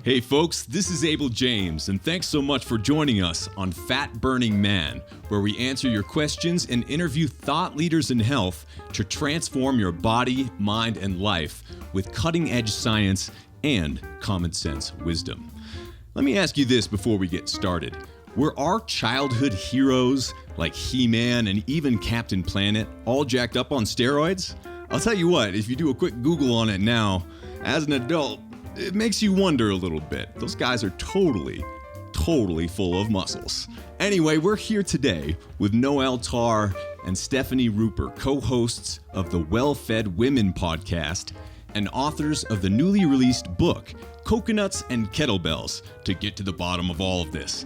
Hey folks, this is Abel James, and thanks so much for joining us on Fat Burning Man, where we answer your questions and interview thought leaders in health to transform your body, mind, and life with cutting-edge science and common sense wisdom. Let me ask you this before we get started. Were our childhood heroes like He-Man and even Captain Planet all jacked up on steroids? I'll tell you what, if you do a quick Google on it now, as an adult, it makes you wonder a little bit. Those guys are totally full of muscles. Anyway, we're here today with Noelle Tarr and Stefani Ruper, co-hosts of the Well-Fed Women podcast and authors of the newly released book, Coconuts and Kettlebells, to get to the bottom of all of this.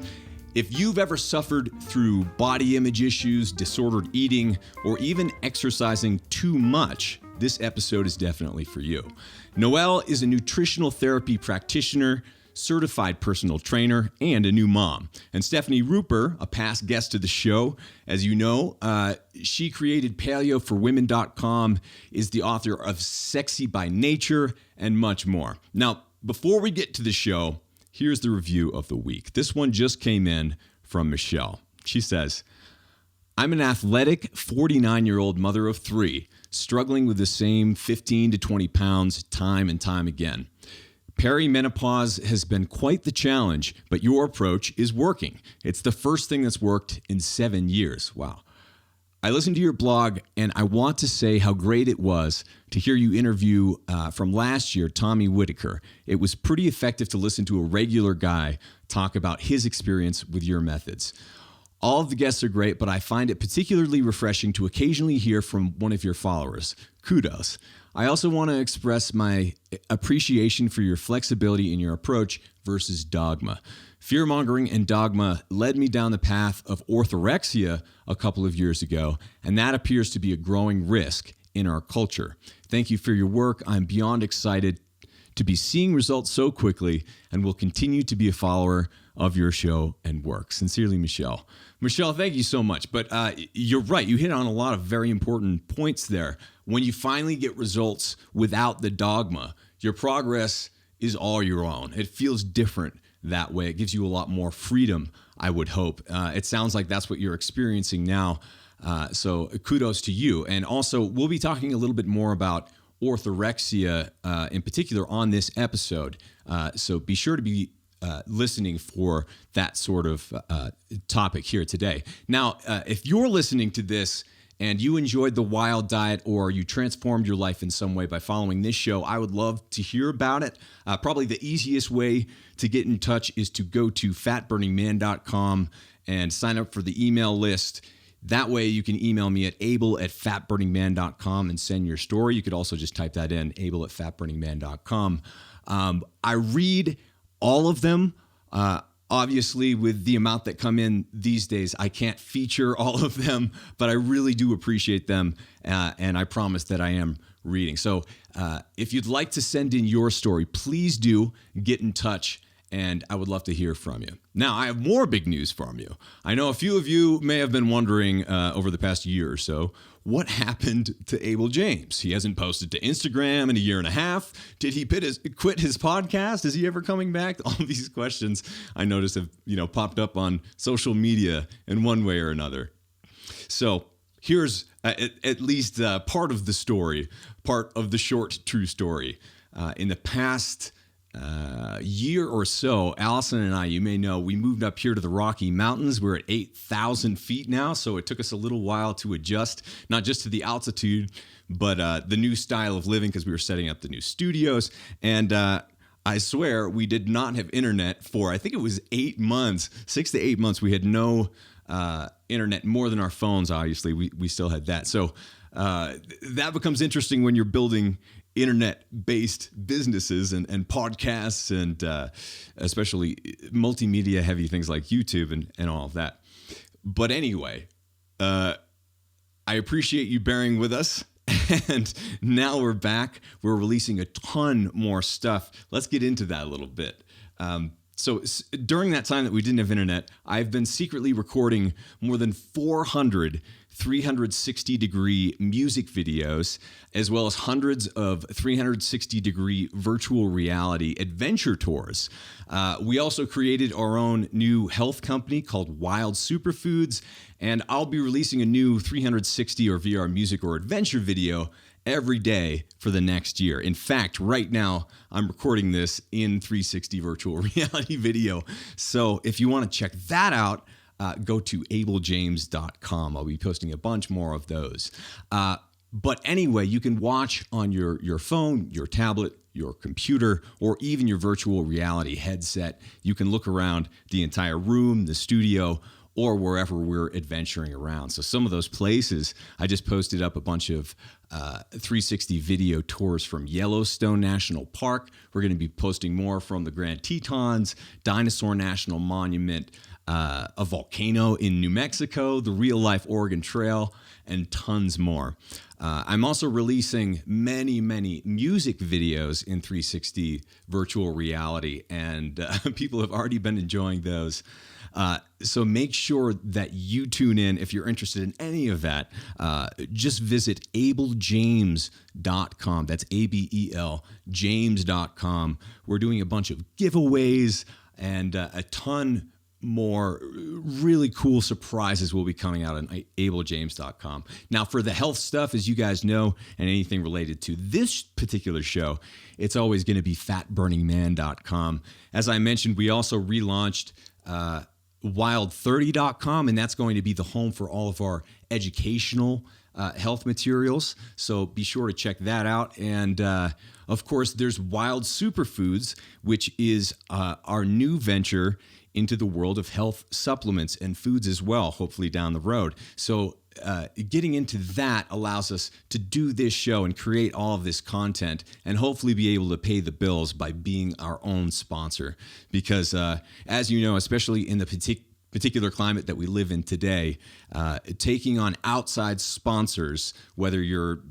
If you've ever suffered through body image issues, disordered eating, or even exercising too much, this episode is definitely for you. Noelle is a nutritional therapy practitioner, certified personal trainer, and a new mom. And Stefani Ruper, a past guest to the show, as you know, she created paleoforwomen.com, is the author of Sexy by Nature, and much more. Now, before we get to the show, here's the review of the week. This one just came in from Michelle. She says, I'm an athletic 49-year-old mother of three, struggling with the same 15 to 20 pounds time and time again. Perimenopause has been quite the challenge, but your approach is working. It's the first thing that's worked in 7 years. Wow. I listened to your blog, and I want to say how great it was to hear you interview from last year, Tommy Whitaker. It was pretty effective to listen to a regular guy talk about his experience with your methods. All of the guests are great, but I find it particularly refreshing to occasionally hear from one of your followers. Kudos. I also want to express my appreciation for your flexibility in your approach versus dogma. Fear-mongering and dogma led me down the path of orthorexia a couple of years ago, and that appears to be a growing risk in our culture. Thank you for your work. I'm beyond excited to be seeing results so quickly and will continue to be a follower of your show and work. Sincerely, Michelle. Michelle, thank you so much. But you're right. You hit on a lot of very important points there. When you finally get results without the dogma, your progress is all your own. It feels different that way. It gives you a lot more freedom, I would hope. It sounds like that's what you're experiencing now. So kudos to you. And also, we'll be talking a little bit more about orthorexia in particular on this episode. So be sure to be listening for that sort of topic here today. Now, if you're listening to this and you enjoyed the wild diet or you transformed your life in some way by following this show, I would love to hear about it. Probably the easiest way to get in touch is to go to fatburningman.com and sign up for the email list. That way you can email me at abel@fatburningman.com and send your story. You could also just type that in, abel@fatburningman.com. I read all of them. Obviously, with the amount that come in these days, I can't feature all of them, but I really do appreciate them, and I promise that I am reading. So if you'd like to send in your story, please do get in touch, and I would love to hear from you. Now, I have more big news from you. I know a few of you may have been wondering over the past year or so, what happened to Abel James? He hasn't posted to Instagram in a year and a half. Did he quit his podcast? Is he ever coming back? All these questions I noticed have popped up on social media in one way or another. So here's at least part of the story, part of the short true story. In the past year or so, Allison and I, you may know, we moved up here to the Rocky Mountains. We're at 8,000 feet now, so it took us a little while to adjust, not just to the altitude, but the new style of living because we were setting up the new studios. And I swear we did not have internet for, I think it was 8 months, 6 to 8 months. We had no internet, more than our phones, obviously. We still had that. So that becomes interesting when you're building internet-based businesses and podcasts and especially multimedia-heavy things like YouTube and all of that. But anyway, I appreciate you bearing with us. And now we're back. We're releasing a ton more stuff. Let's get into that a little bit. So during that time that we didn't have internet, I've been secretly recording more than 400 360-degree music videos, as well as hundreds of 360-degree virtual reality adventure tours. We also created our own new health company called Wild Superfoods, and I'll be releasing a new 360 or VR music or adventure video every day for the next year. In fact, right now, I'm recording this in 360 virtual reality video. So if you want to check that out, go to abeljames.com. I'll be posting a bunch more of those. But anyway, you can watch on your phone, your tablet, your computer, or even your virtual reality headset. You can look around the entire room, the studio, or wherever we're adventuring around. So some of those places, I just posted up a bunch of 360 video tours from Yellowstone National Park. We're going to be posting more from the Grand Tetons, Dinosaur National Monument, a volcano in New Mexico, the Real Life Oregon Trail, and tons more. I'm also releasing many music videos in 360 virtual reality, and people have already been enjoying those. So make sure that you tune in if you're interested in any of that. Just visit abeljames.com. That's ABEL, James.com. We're doing a bunch of giveaways and a ton more really cool surprises will be coming out on abeljames.com. Now, for the health stuff, as you guys know, and anything related to this particular show, it's always going to be fatburningman.com. As I mentioned, we also relaunched wild30.com, and that's going to be the home for all of our educational health materials. So be sure to check that out. And of course, there's Wild Superfoods, which is our new venture into the world of health supplements and foods as well, hopefully down the road. So getting into that allows us to do this show and create all of this content and hopefully be able to pay the bills by being our own sponsor. Because as you know, especially in the particular climate that we live in today, taking on outside sponsors, whether you're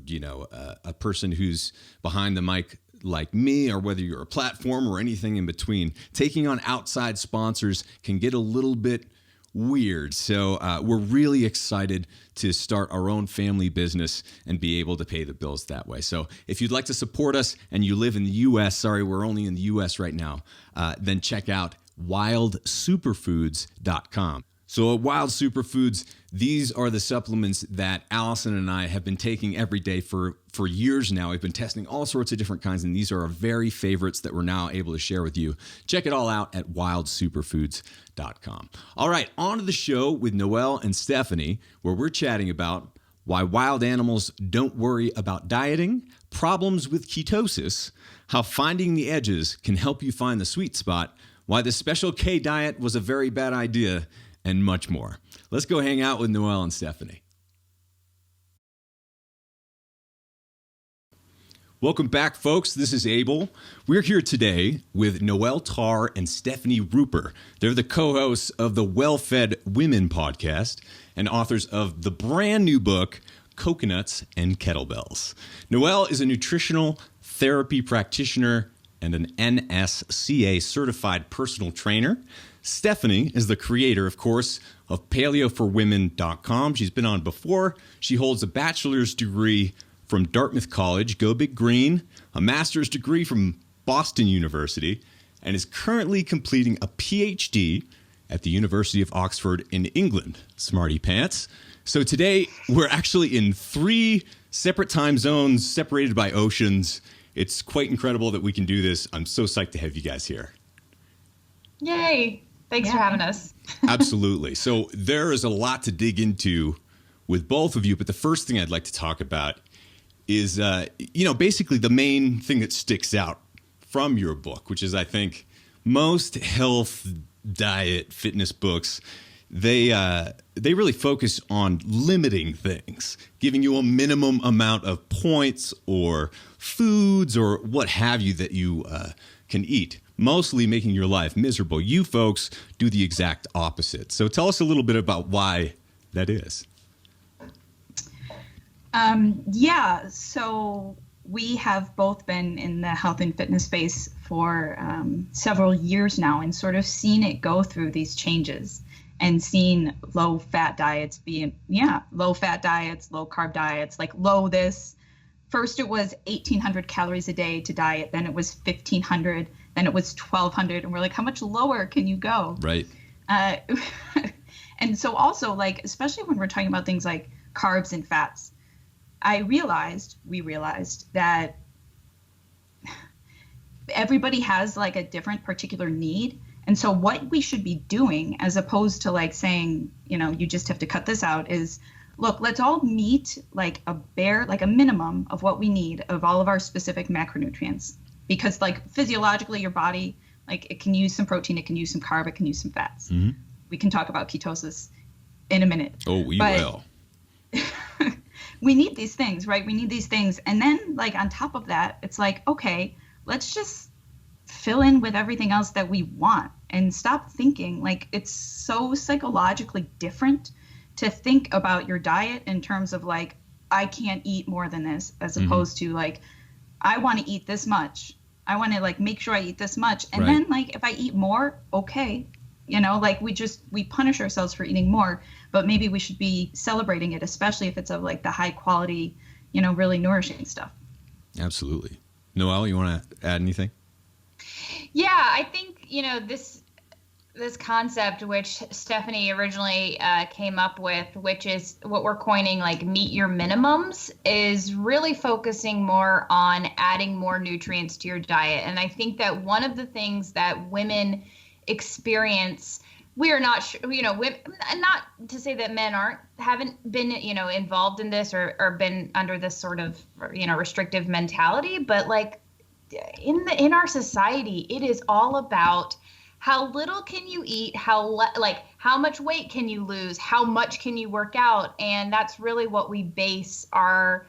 a person who's behind the mic like me, or whether you're a platform or anything in between, taking on outside sponsors can get a little bit weird. So we're really excited to start our own family business and be able to pay the bills that way. So if you'd like to support us and you live in the U.S., sorry, we're only in the U.S. right now, then check out wildsuperfoods.com. So at Wild Superfoods, these are the supplements that Allison and I have been taking every day for years now. We've been testing all sorts of different kinds, and these are our very favorites that we're now able to share with you. Check it all out at wildsuperfoods.com. All right, on to the show with Noelle and Stefani, where we're chatting about why wild animals don't worry about dieting, problems with ketosis, how finding the edges can help you find the sweet spot, why the Special K diet was a very bad idea, and much more. Let's go hang out with Noelle and Stefani. Welcome back, folks. This is Abel. We're here today with Noelle Tarr and Stefani Ruper. They're the co-hosts of the Well-Fed Women podcast and authors of the brand new book, Coconuts and Kettlebells. Noelle is a nutritional therapy practitioner and an NSCA certified personal trainer. Stefani is the creator, of course, of paleoforwomen.com. She's been on before. She holds a bachelor's degree from Dartmouth College, go Big Green, a master's degree from Boston University, and is currently completing a PhD at the University of Oxford in England. Smarty pants. So today we're actually in 3 separate time zones separated by oceans. It's quite incredible that we can do this. I'm so psyched to have you guys here. Yay. Thanks for having us. Absolutely. So there is a lot to dig into with both of you, but the first thing I'd like to talk about is, basically the main thing that sticks out from your book, which is, I think, most health, diet, fitness books, they really focus on limiting things, giving you a minimum amount of points or foods or what have you that you can eat, mostly making your life miserable. You folks do the exact opposite. So tell us a little bit about why that is. So we have both been in the health and fitness space for several years now and sort of seen it go through these changes. and seen low fat diets being, low fat diets, low carb diets, like low this. First, it was 1,800 calories a day to diet. Then it was 1,500. Then it was 1,200. And we're like, how much lower can you go? Right. And so also, like, especially when we're talking about things like carbs and fats, we realized that everybody has like a different particular need. And so what we should be doing, as opposed to like saying, you just have to cut this out, is look, let's all meet like a minimum of what we need of all of our specific macronutrients. Because like physiologically, your body, like it can use some protein, it can use some carb, it can use some fats. Mm-hmm. We can talk about ketosis in a minute. Oh, we will. We need these things, right? We need these things. And then like on top of that, it's like, okay, let's just fill in with everything else that we want and stop thinking like it's so psychologically different to think about your diet in terms of like, I can't eat more than this, as opposed to like, I want to eat this much. I want to like make sure I eat this much. And then like, if I eat more, okay. Like we punish ourselves for eating more, but maybe we should be celebrating it, especially if it's of like the high quality, really nourishing stuff. Absolutely. Noelle, you want to add anything? Yeah, I think, this concept, which Stefani originally came up with, which is what we're coining like meet your minimums, is really focusing more on adding more nutrients to your diet. And I think that one of the things that women experience, we are not sure, women, not to say that men haven't been, involved in this or been under this sort of, restrictive mentality, but like in our society, it is all about how little can you eat, how much weight can you lose, how much can you work out, and that's really what we base our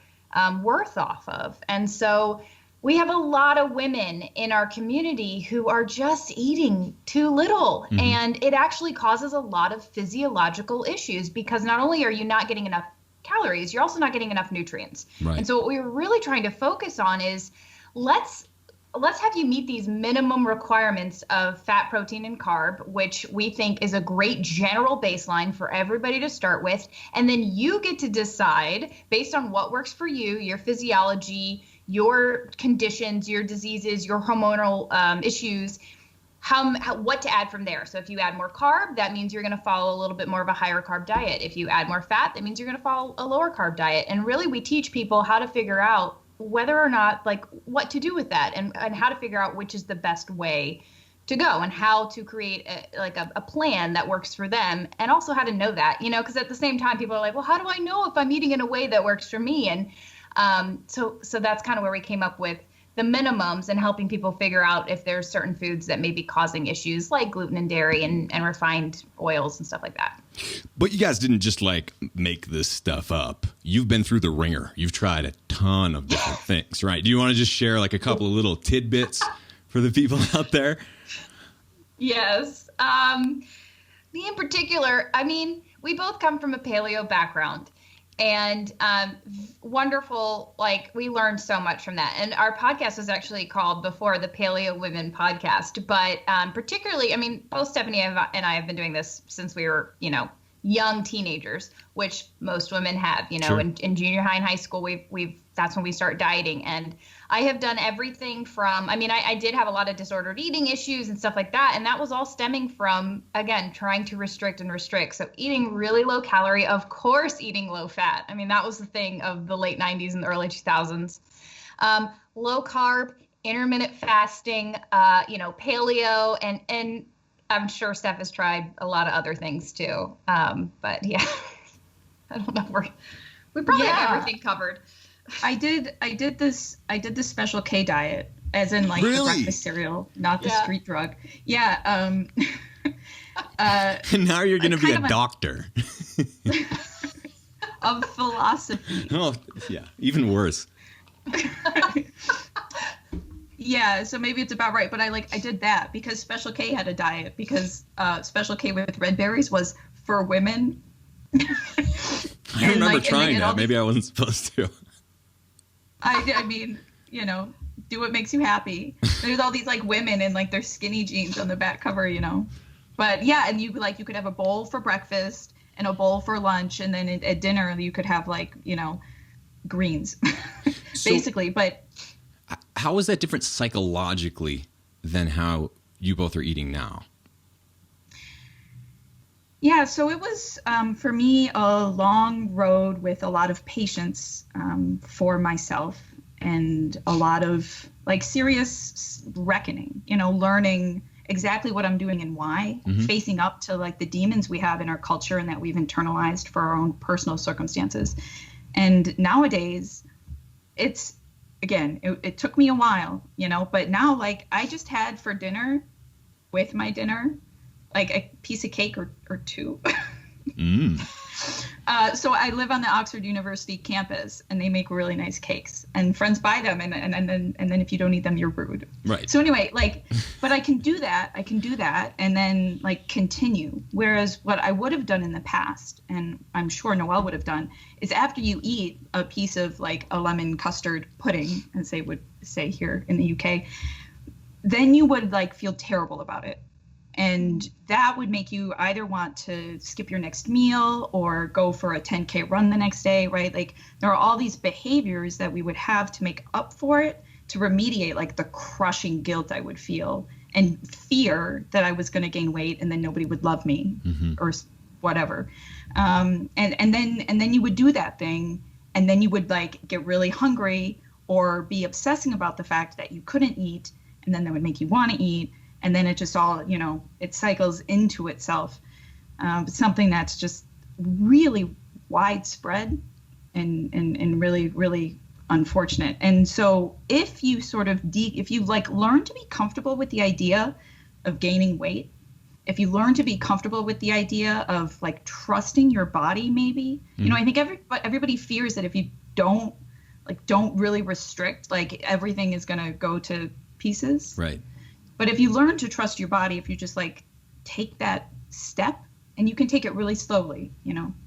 worth off of. And so we have a lot of women in our community who are just eating too little, and it actually causes a lot of physiological issues because not only are you not getting enough calories, you're also not getting enough nutrients. Right. And so what we're really trying to focus on is let's have you meet these minimum requirements of fat, protein, and carb, which we think is a great general baseline for everybody to start with. And then you get to decide based on what works for you, your physiology, your conditions, your diseases, your hormonal issues, what to add from there. So if you add more carb, that means you're going to follow a little bit more of a higher carb diet. If you add more fat, that means you're going to follow a lower carb diet. And really, we teach people how to figure out whether or not, like, what to do with that and how to figure out which is the best way to go and how to create a plan that works for them, and also how to know that, because at the same time, people are like, well, how do I know if I'm eating in a way that works for me? And so that's kind of where we came up with the minimums and helping people figure out if there's certain foods that may be causing issues like gluten and dairy and refined oils and stuff like that. But you guys didn't just like make this stuff up. You've been through the ringer. You've tried a ton of different things, right? Do you want to just share like a couple of little tidbits for the people out there? Yes. Me in particular, we both come from a paleo background. And wonderful, like we learned so much from that. And our podcast was actually called before the Paleo Women Podcast. But particularly, both Stefani and I have been doing this since we were, young teenagers, which most women have, Sure. in junior high and high school, that's when we start dieting. And I have done everything from, I did have a lot of disordered eating issues and stuff like that. And that was all stemming from, again, trying to restrict. So eating really low calorie, of course, eating low fat. That was the thing of the late 90s and the early 2000s. Low carb, intermittent fasting, paleo, and I'm sure Steph has tried a lot of other things too. But yeah, I don't know. We probably have everything covered. I did this Special K diet, as in like the breakfast cereal, not the street drug. Yeah. And now you're going to be a doctor. Of philosophy. Oh, yeah. Even worse. Yeah, so maybe it's about right, but I did that because Special K had a diet, because Special K with red berries was for women. I remember trying that. Maybe I wasn't supposed to. Do what makes you happy. There's all these like women in like their skinny jeans on the back cover, But yeah, and you could have a bowl for breakfast and a bowl for lunch, and then at dinner you could have greens, basically. But how is that different psychologically than how you both are eating now? Yeah, so it was, for me, a long road with a lot of patience for myself, and a lot of serious reckoning, learning exactly what I'm doing and why, facing up to the demons we have in our culture and that we've internalized for our own personal circumstances. And nowadays, it's, again, it took me a while, but now I just had for dinner, with my dinner, a piece of cake or two. So I live on the Oxford University campus, and they make really nice cakes, and friends buy them, and then if you don't eat them, you're rude. Right. So anyway, but I can do that, and then continue. Whereas what I would have done in the past, and I'm sure Noelle would have done, is after you eat a piece of a lemon custard pudding, as they would say here in the UK, then you would feel terrible about it. And that would make you either want to skip your next meal or go for a 10K run the next day, right? There are all these behaviors that we would have to make up for it, to remediate the crushing guilt I would feel and fear that I was going to gain weight and then nobody would love me or whatever. And then you would do that thing, and then you would get really hungry or be obsessing about the fact that you couldn't eat, and then that would make you want to eat. And then it just all, it cycles into itself. Something that's just really widespread and really, really unfortunate. And so if you if you learn to be comfortable with the idea of gaining weight, if you learn to be comfortable with the idea of trusting your body, maybe, I think everybody fears that if you don't really restrict, everything is going to go to pieces. Right. But if you learn to trust your body, if you just take that step, and you can take it really slowly,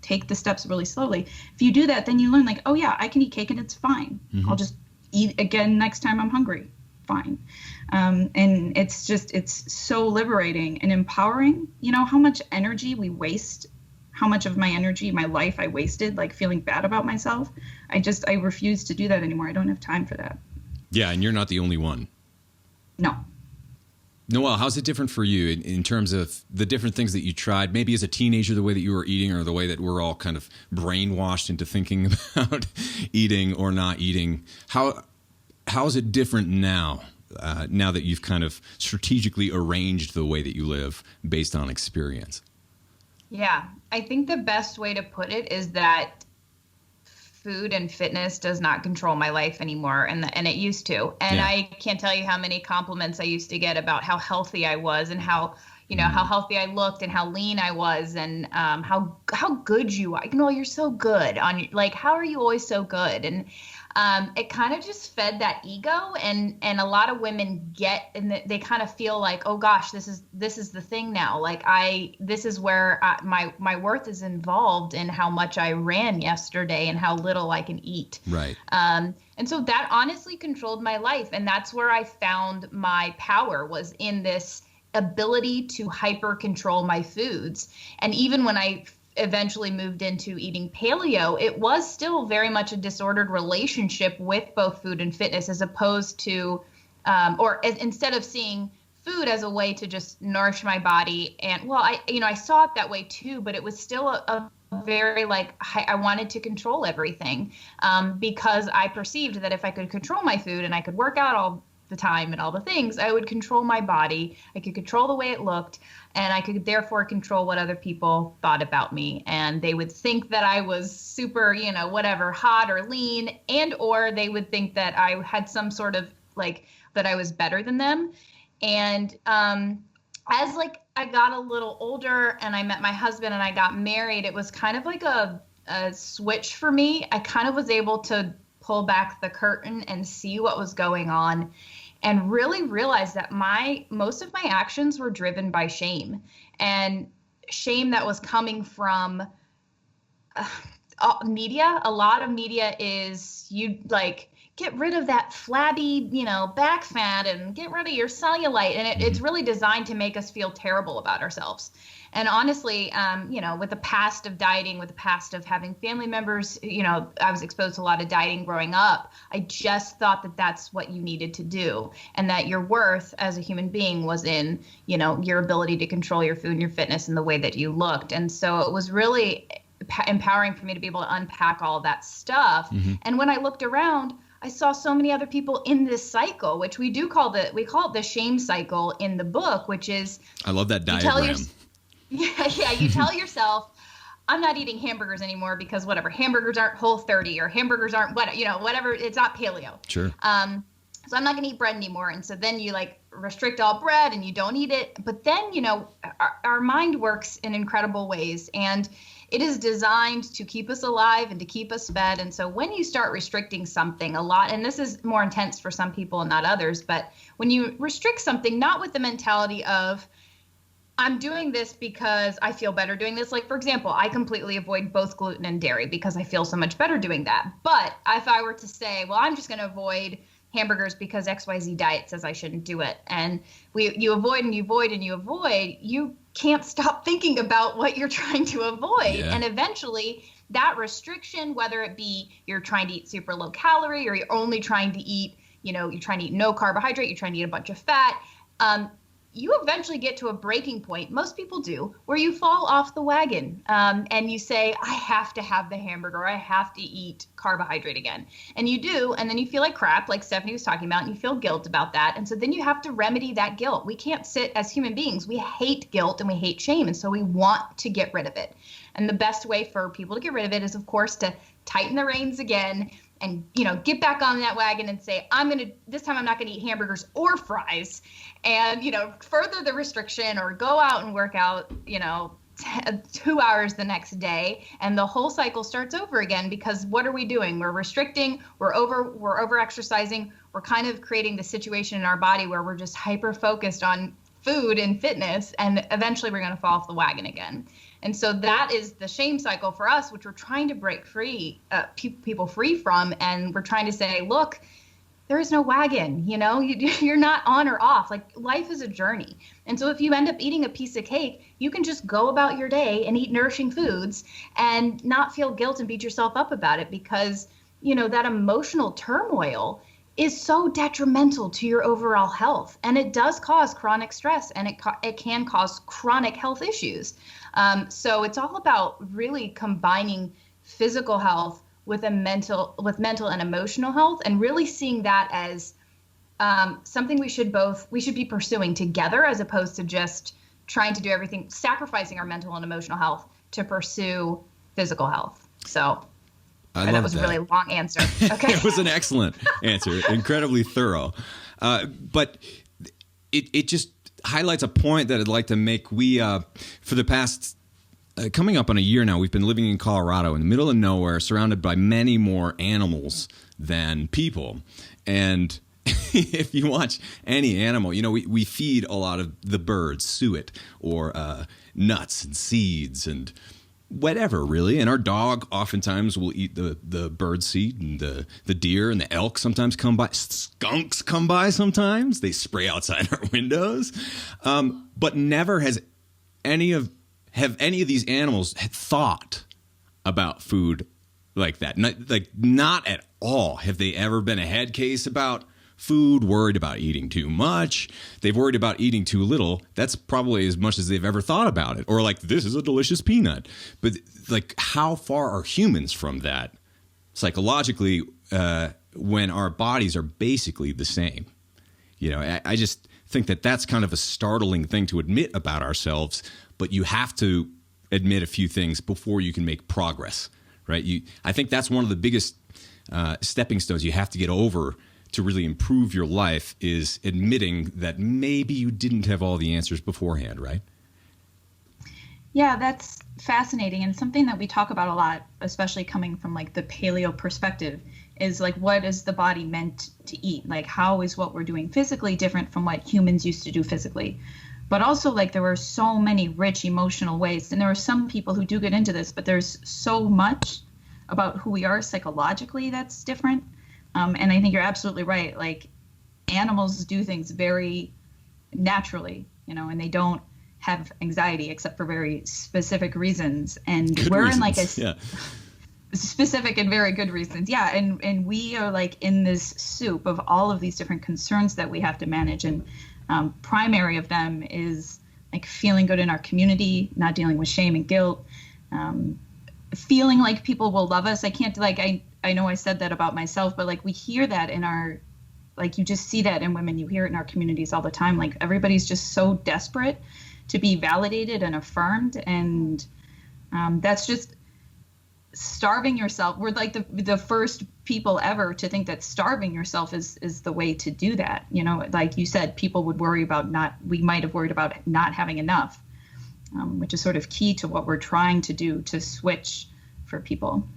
take the steps really slowly. If you do that, then you learn oh yeah, I can eat cake and it's fine. I'll just eat again next time I'm hungry. Fine. And it's so liberating and empowering. How much energy we waste, how much of my energy, my life I wasted, feeling bad about myself. I refuse to do that anymore. I don't have time for that. Yeah. And you're not the only one. No. Noelle, how's it different for you in terms of the different things that you tried, maybe as a teenager, the way that you were eating, or the way that we're all kind of brainwashed into thinking about eating or not eating? How is it different now, now that you've kind of strategically arranged the way that you live based on experience? Yeah, I think the best way to put it is that food and fitness does not control my life anymore, and it used to. And yeah. I can't tell you how many compliments I used to get about how healthy I was, and how how healthy I looked, and how lean I was, and how good you are. You're so good on how are you always so good? And it kind of just fed that ego, and a lot of women they kind of feel oh gosh, this is the thing now. This is where my worth is involved in how much I ran yesterday and how little I can eat. Right. And so that honestly controlled my life, and that's where I found my power, was in this ability to hyper control my foods. And even when I eventually moved into eating paleo, it was still very much a disordered relationship with both food and fitness, as opposed to, instead of seeing food as a way to just nourish my body. And I saw it that way too, but it was still a very I wanted to control everything, because I perceived that if I could control my food and I could work out all the time and all the things, I would control my body. I could control the way it looked, and I could therefore control what other people thought about me. And they would think that I was super, whatever, hot or lean, or they would think that I had some sort of that I was better than them. And as I got a little older and I met my husband and I got married, it was kind of a switch for me. I kind of was able to pull back the curtain and see what was going on, and really realize that most of my actions were driven by shame, and shame that was coming from media. A lot of media is get rid of that flabby, back fat and get rid of your cellulite. And it's really designed to make us feel terrible about ourselves. And honestly, with the past of dieting, with the past of having family members, I was exposed to a lot of dieting growing up. I just thought that that's what you needed to do, and that your worth as a human being was in, your ability to control your food and your fitness and the way that you looked. And so it was really empowering for me to be able to unpack all of that stuff. And when I looked around, I saw so many other people in this cycle, which we call it the shame cycle in the book, which is, I love that diagram. Yeah. You tell yourself, I'm not eating hamburgers anymore because whatever, hamburgers aren't Whole30 or hamburgers aren't whatever, it's not paleo. Sure. So I'm not going to eat bread anymore. And so then you restrict all bread and you don't eat it. But then, our mind works in incredible ways, and it is designed to keep us alive and to keep us fed. And so when you start restricting something a lot, and this is more intense for some people and not others, but when you restrict something, not with the mentality of, I'm doing this because I feel better doing this. Like, for example, I completely avoid both gluten and dairy because I feel so much better doing that. But if I were to say, well, I'm just going to avoid hamburgers because XYZ diet says I shouldn't do it, and you avoid and you avoid and you avoid, you can't stop thinking about what you're trying to avoid. Yeah. And eventually that restriction, whether it be you're trying to eat super low calorie or you're only trying to eat, you're trying to eat no carbohydrate, you're trying to eat a bunch of fat, you eventually get to a breaking point, most people do, where you fall off the wagon and you say, I have to have the hamburger, I have to eat carbohydrate again. And you do, and then you feel like crap, like Stefani was talking about, and you feel guilt about that. And so then you have to remedy that guilt. We can't sit as human beings. We hate guilt and we hate shame, and so we want to get rid of it. And the best way for people to get rid of it is, of course, to tighten the reins again and, get back on that wagon and say, this time I'm not going to eat hamburgers or fries, and, further the restriction, or go out and work out, 2 hours the next day. And the whole cycle starts over again, because what are we doing? We're restricting, we're over exercising. We're kind of creating the situation in our body where we're just hyper focused on food and fitness, and eventually we're going to fall off the wagon again. And so that is the shame cycle for us, which we're trying to break people free from. And we're trying to say, look, there is no wagon, you're not on or off. Like, life is a journey. And so if you end up eating a piece of cake, you can just go about your day and eat nourishing foods and not feel guilt and beat yourself up about it, because, that emotional turmoil is so detrimental to your overall health. And it does cause chronic stress, and it can cause chronic health issues. So it's all about really combining physical health with mental and emotional health, and really seeing that as something we should be pursuing together, as opposed to just trying to do everything, sacrificing our mental and emotional health to pursue physical health. So that was a really long answer. Okay. It was an excellent answer, incredibly thorough. But it just highlights a point that I'd like to make. We, for the past coming up on a year now, we've been living in Colorado in the middle of nowhere, surrounded by many more animals than people. And if you watch any animal, we feed a lot of the birds suet or nuts and seeds and whatever, really. And our dog oftentimes will eat the bird seed, and the deer and the elk sometimes come by. Skunks come by sometimes. They spray outside our windows. But never have any of these animals had thought about food like that. Not at all have they ever been a head case about food, worried about eating too much. They've worried about eating too little. That's probably as much as they've ever thought about it. Or this is a delicious peanut. But how far are humans from that psychologically when our bodies are basically the same? I just think that that's kind of a startling thing to admit about ourselves, but you have to admit a few things before you can make progress, right? I think that's one of the biggest stepping stones you have to get over to really improve your life, is admitting that maybe you didn't have all the answers beforehand, right? Yeah, that's fascinating, and something that we talk about a lot, especially coming from the paleo perspective, is what is the body meant to eat? How is what we're doing physically different from what humans used to do physically? But also there were so many rich emotional ways, and there are some people who do get into this, but there's so much about who we are psychologically that's different. And I think you're absolutely right. Like, animals do things very naturally, and they don't have anxiety except for very specific reasons. And Good we're reasons. in like Yeah. specific and very good reasons. Yeah. And we are like in this soup of all of these different concerns that we have to manage. And primary of them is like feeling good in our community, not dealing with shame and guilt, feeling like people will love us. I can't I know I said that about myself, but like we hear that in our, like you just see that in women, you hear it in our communities all the time. Like everybody's just so desperate to be validated and affirmed. And that's just starving yourself. We're like the first people ever to think that starving yourself is the way to do that. Like you said, people would worry about we might have worried about not having enough, which is sort of key to what we're trying to do to switch for people.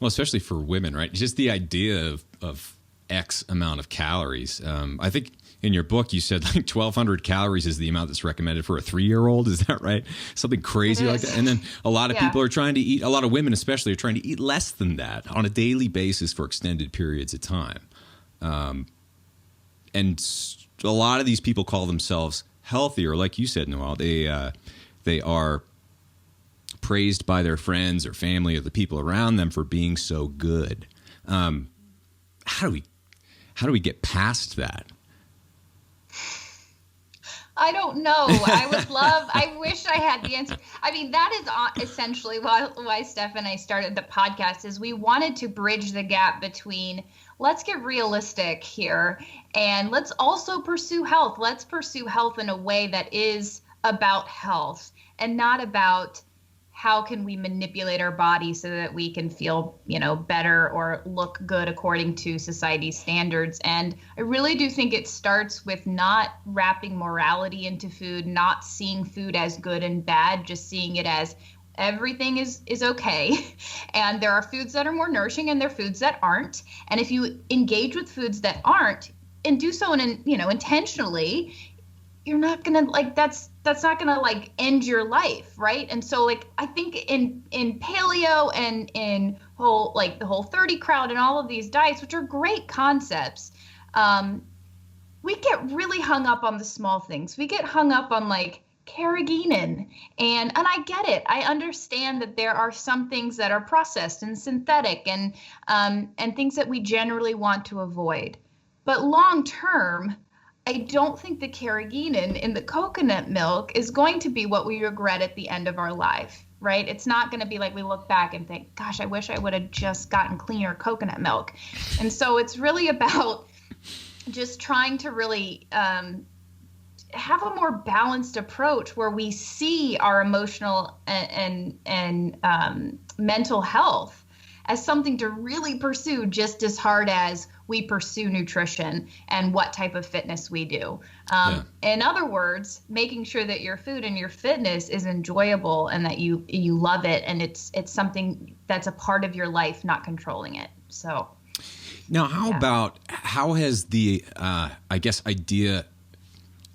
Well, especially for women, right? Just the idea of X amount of calories. I think in your book, you said like 1,200 calories is the amount that's recommended for a 3-year-old. Is that right? Something crazy like that. And then a lot of people are trying to eat, a lot of women especially are trying to eat less than that on a daily basis for extended periods of time. And a lot of these people call themselves healthier. Like you said, Noelle, they are praised by their friends or family or the people around them for being so good. How do we get past that? I don't know. I wish I had the answer. I mean, that is essentially why Steph and I started the podcast, is we wanted to bridge the gap between let's get realistic here and let's also pursue health. Let's pursue health in a way that is about health and not about how can we manipulate our body so that we can feel, better or look good according to society's standards. And I really do think it starts with not wrapping morality into food, not seeing food as good and bad, just seeing it as everything is okay. And there are foods that are more nourishing and there are foods that aren't. And if you engage with foods that aren't and do so intentionally, you're not going to that's not going to end your life. Right. And so I think in paleo and in the whole 30 crowd and all of these diets, which are great concepts, we get really hung up on the small things. We get hung up on carrageenan and I get it. I understand that there are some things that are processed and synthetic and things that we generally want to avoid. But long term, I don't think the carrageenan in the coconut milk is going to be what we regret at the end of our life, right? It's not going to be like we look back and think, gosh, I wish I would have just gotten cleaner coconut milk. And so it's really about just trying to really have a more balanced approach where we see our emotional and mental health as something to really pursue just as hard as we pursue nutrition and what type of fitness we do. In other words, making sure that your food and your fitness is enjoyable and that you love it and it's something that's a part of your life, not controlling it. So now how has the idea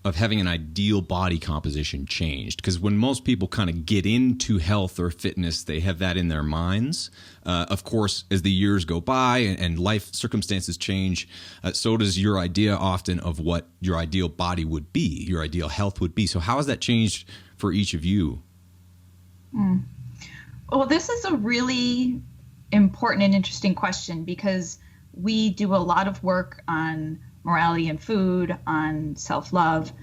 of having an ideal body composition changed? Because when most people kind of get into health or fitness, they have that in their minds. Of course, as the years go by and life circumstances change, so does your idea often of what your ideal body would be, your ideal health would be. So how has that changed for each of you? Well, this is a really important and interesting question because we do a lot of work on morality in food, on self-love,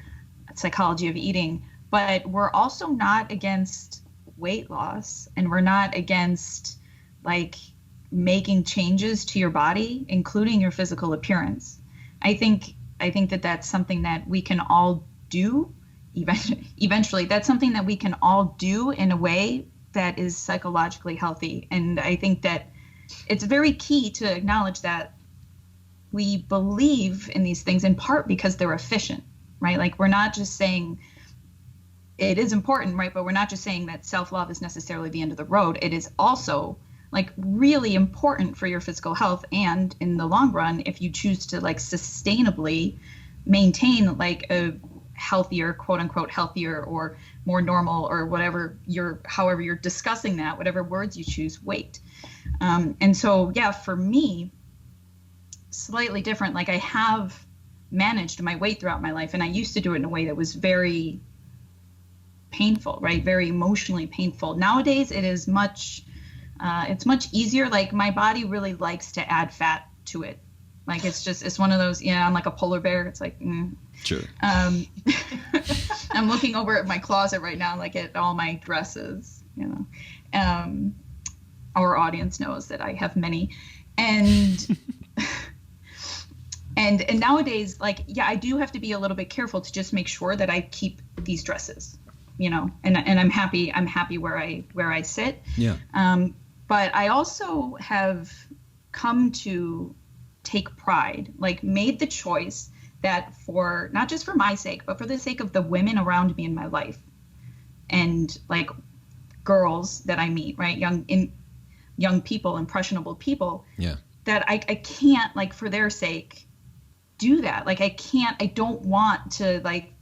psychology of eating, but we're also not against weight loss and we're not against making changes to your body, including your physical appearance. I think that that's something that we can all do eventually. That's something that we can all do in a way that is psychologically healthy. And I think that it's very key to acknowledge that we believe in these things in part because they're efficient, right? We're not just saying it is important, right? But we're not just saying that self-love is necessarily the end of the road. It is also really important for your physical health. And in the long run, if you choose to sustainably maintain a healthier, quote unquote, healthier or more normal or whatever however you're discussing that, whatever words you choose, weight. And so, for me, slightly different. Like I have managed my weight throughout my life, and I used to do it in a way that was very painful, right? Very emotionally painful. Nowadays, it is it's much easier. Like my body really likes to add fat to it. Like it's one of those, I'm like a polar bear. It's like, Sure. I'm looking over at my closet right now, like at all my dresses, our audience knows that I have many. And, and nowadays, like, I do have to be a little bit careful to just make sure that I keep these dresses, and I'm happy where I sit. Yeah. But I also have come to take pride, like made the choice that for not just for my sake, but for the sake of the women around me in my life and like girls that I meet, right? Young people, impressionable people, that I can't, like, for their sake do that. Like I don't want to like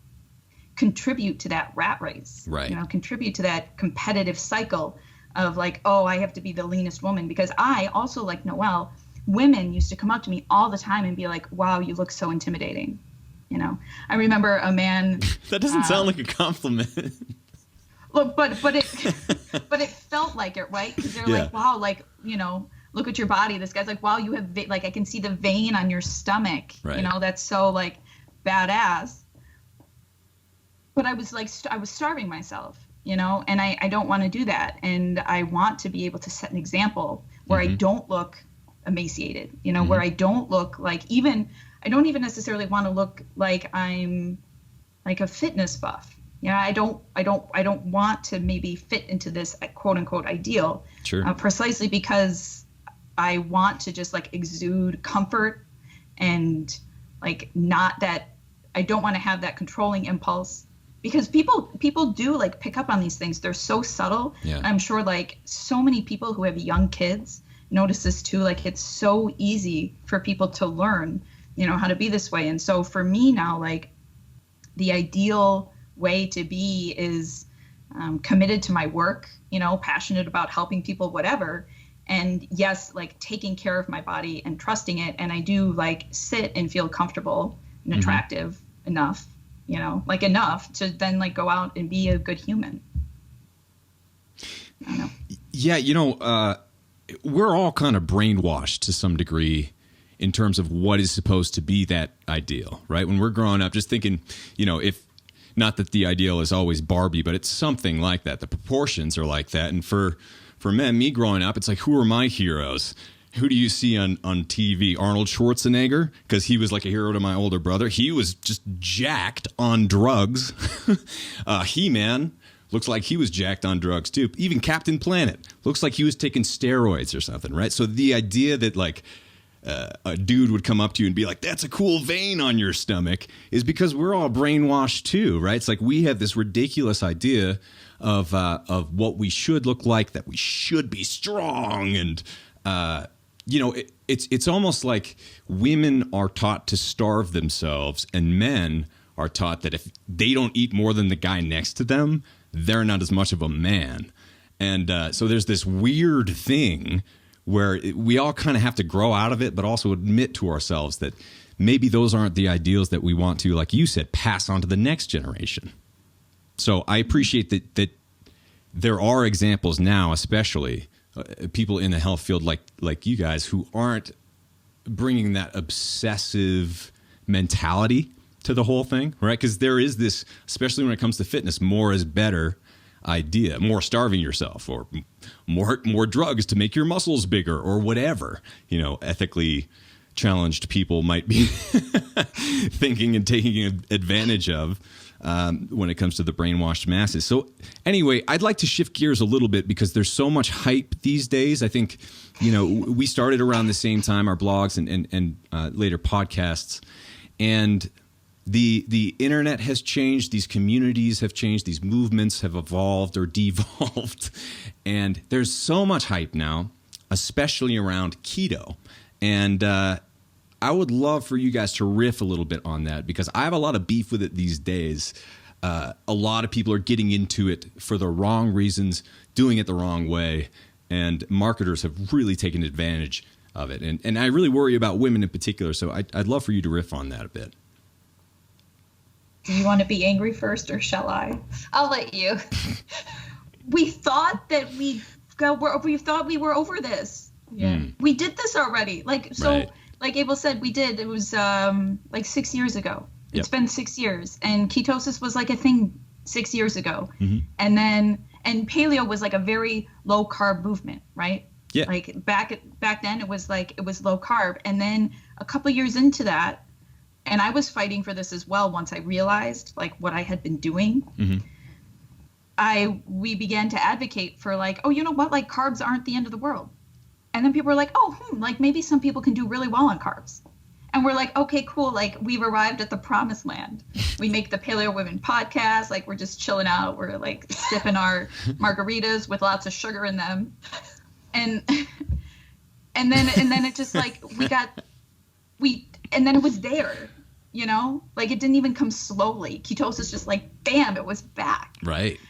contribute to that rat race, right? Contribute to that competitive cycle of like, oh, I have to be the leanest woman, because I also, like Noelle, women used to come up to me all the time and be like, wow, you look so intimidating. I remember a man. That doesn't sound like a compliment. Look, but it felt like it, right? Because they're like, wow, like, look at your body. This guy's like, wow, you have, like, I can see the vein on your stomach. Right. That's so like badass. But I was like, I was starving myself, and I don't want to do that. And I want to be able to set an example where I don't look emaciated, where I don't look like, I don't even necessarily want to look like I'm like a fitness buff. I don't want to maybe fit into this quote unquote ideal. Sure. Precisely because I want to just like exude comfort and like not that I don't want to have that controlling impulse, because people do like pick up on these things. They're so subtle. Yeah. I'm sure like so many people who have young kids notice this too. Like it's so easy for people to learn, how to be this way. And so for me now, like the ideal way to be is committed to my work, passionate about helping people, whatever. And yes, like taking care of my body and trusting it. And I do like sit and feel comfortable and attractive enough, like enough to then like go out and be a good human. I don't know. Yeah. We're all kind of brainwashed to some degree in terms of what is supposed to be that ideal, right? When we're growing up, just thinking, if not that the ideal is always Barbie, but it's something like that. The proportions are like that. And for me growing up, it's like, who are my heroes? Who do you see on TV? Arnold Schwarzenegger, because he was like a hero to my older brother. He was just jacked on drugs. He-Man looks like he was jacked on drugs too. Even Captain Planet looks like he was taking steroids or something, right? So the idea that like a dude would come up to you and be like, that's a cool vein on your stomach, is because we're all brainwashed too, right? It's like we have this ridiculous idea of what we should look like, that we should be strong. And, it's almost like women are taught to starve themselves and men are taught that if they don't eat more than the guy next to them, they're not as much of a man. And so there's this weird thing where we all kind of have to grow out of it, but also admit to ourselves that maybe those aren't the ideals that we want to, like you said, pass on to the next generation. So I appreciate that there are examples now, especially people in the health field like you guys, who aren't bringing that obsessive mentality to the whole thing, right? Because there is this, especially when it comes to fitness, more is better idea, more starving yourself or more drugs to make your muscles bigger or whatever, ethically challenged people might be thinking and taking advantage of when it comes to the brainwashed masses. So anyway, I'd like to shift gears a little bit because there's so much hype these days. I think, we started around the same time, our blogs and later podcasts, and the internet has changed, these communities have changed, these movements have evolved or devolved, and there's so much hype now, especially around keto. And I would love for you guys to riff a little bit on that, because I have a lot of beef with it these days. A lot of people are getting into it for the wrong reasons, doing it the wrong way, and marketers have really taken advantage of it. And I really worry about women in particular. So I'd love for you to riff on that a bit. Do you want to be angry first, or shall I? I'll let you. We thought that we thought we were over this. Yeah. We did this already. Like, so, Right. like Abel said, we did. It was like 6 years ago. It's been 6 years, and ketosis was like a thing 6 years ago. And paleo was like a very low carb movement, right? Yeah. Like back then it was low carb. And then a couple of years into that, and I was fighting for this as well once I realized like what I had been doing. We began to advocate for like, oh, you know what? Like carbs aren't the end of the world. And then people were like, oh, like maybe some people can do really well on carbs. And we're like, okay, cool. Like we've arrived at the promised land. We make the Paleo Women podcast. Like we're just chilling out. We're like sipping our margaritas with lots of sugar in them. And then it just like, and then it was there, you know, like it didn't even come slowly. Ketosis just like, bam, it was back. Right.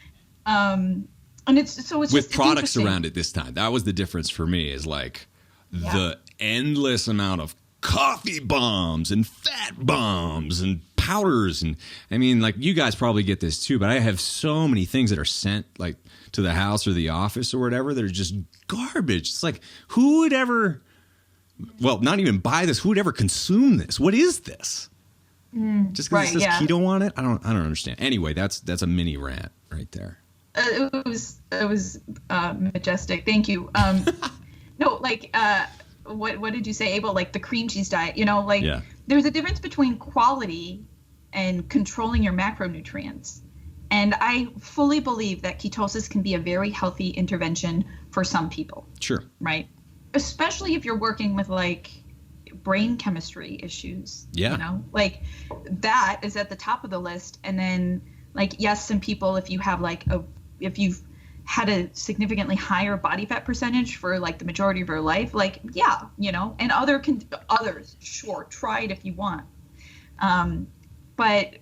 And it's with just, products around it this time. That was the difference for me, is like the endless amount of coffee bombs and fat bombs and powders. And I mean, like you guys probably get this too, but I have so many things that are sent like to the house or the office or whatever that are just garbage. It's like, who would ever, well, not even buy this, who would ever consume this? What is this? Just because it says keto on it? I don't understand. Anyway, that's a mini rant right there. It was majestic. Thank you. No, like, what did you say, Abel? Like the cream cheese diet, you know, like there's a difference between quality and controlling your macronutrients. And I fully believe that ketosis can be a very healthy intervention for some people. Sure. Right. Especially if you're working with like brain chemistry issues. Yeah. You know, like that is at the top of the list. And then like, yes, some people, if you have like if you've had a significantly higher body fat percentage for like the majority of your life, like, yeah, you know, and others, sure, try it if you want. But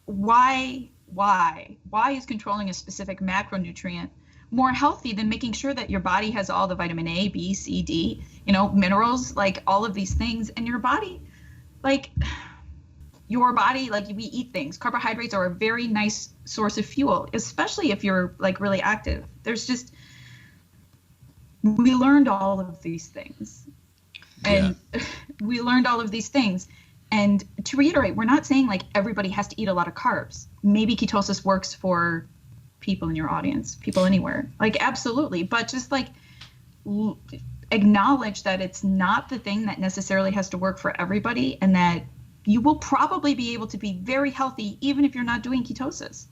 why is controlling a specific macronutrient more healthy than making sure that your body has all the vitamin A, B, C, D, you know, minerals, like all of these things, and your body, like we eat things. Carbohydrates are a very nice source of fuel, especially if you're like really active. We learned all of these things. And And to reiterate, we're not saying like everybody has to eat a lot of carbs. Maybe ketosis works for people in your audience, people anywhere. Like absolutely. But just like acknowledge that it's not the thing that necessarily has to work for everybody, and that you will probably be able to be very healthy even if you're not doing ketosis.